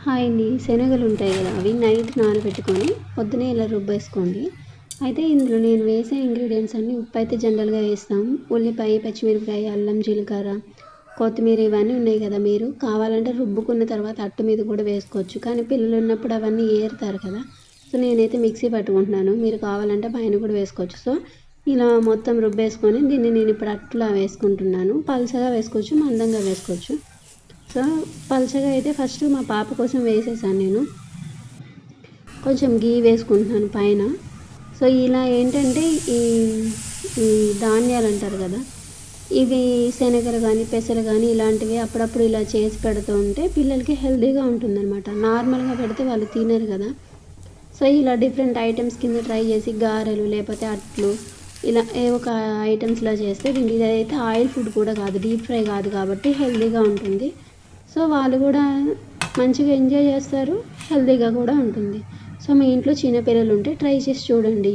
Hi అండి. శనగలు ఉంటాయి కదా, అవి నైట్ నానబెట్టుకొని పొద్దునే ఇలా రుబ్బేసుకోండి. అయితే ఇందులో నేను వేసే ఇంగ్రీడియంట్స్ అన్నీ ఉప్పు అయితే జనరల్గా వేస్తాం. ఉల్లిపాయ, పచ్చిమిరపకాయ, అల్లం, జీలకర్ర, కొత్తిమీర ఇవన్నీ ఉన్నాయి కదా. మీరు కావాలంటే రుబ్బుకున్న తర్వాత అట్టు మీద కూడా వేసుకోవచ్చు, కానీ పిల్లలు ఉన్నప్పుడు అవన్నీ ఏరుతారు కదా. సో నేనైతే మిక్సీ పట్టుకుంటున్నాను, మీరు కావాలంటే పైన కూడా వేసుకోవచ్చు. సో ఇలా మొత్తం రుబ్బేసుకొని దీన్ని నేను ఇప్పుడు అట్లా వేసుకుంటున్నాను. పల్చగా వేసుకోవచ్చు, మందంగా వేసుకోవచ్చు. సో పల్చగా అయితే ఫస్ట్ మా పాప కోసం వేసేసాను నేను. కొంచెం గీ వేసుకుంటున్నాను పైన. సో ఇలా ఏంటంటే ఈ ఈ ధాన్యాలు అంటారు కదా, ఇవి శనగలు కానీ పెసలు కానీ ఇలాంటివి అప్పుడప్పుడు ఇలా చేసి పెడుతూ ఉంటే పిల్లలకి హెల్తీగా ఉంటుందన్నమాట. నార్మల్గా పెడితే వాళ్ళు తినరు కదా. సో ఇలా డిఫరెంట్ ఐటమ్స్ కింద ట్రై చేసి గారెలు లేకపోతే అట్లు ఇలా ఏ ఒక ఐటమ్స్లా చేస్తే దీనికి ఇదైతే ఆయిల్ ఫుడ్ కూడా కాదు, డీప్ ఫ్రై కాదు, కాబట్టి హెల్తీగా ఉంటుంది. సో వాళ్ళు కూడా మంచిగా ఎంజాయ్ చేస్తారు, హెల్తీగా కూడా ఉంటుంది. సో మీ ఇంట్లో చిన్నపిల్లలు ఉంటే ట్రై చేసి చూడండి.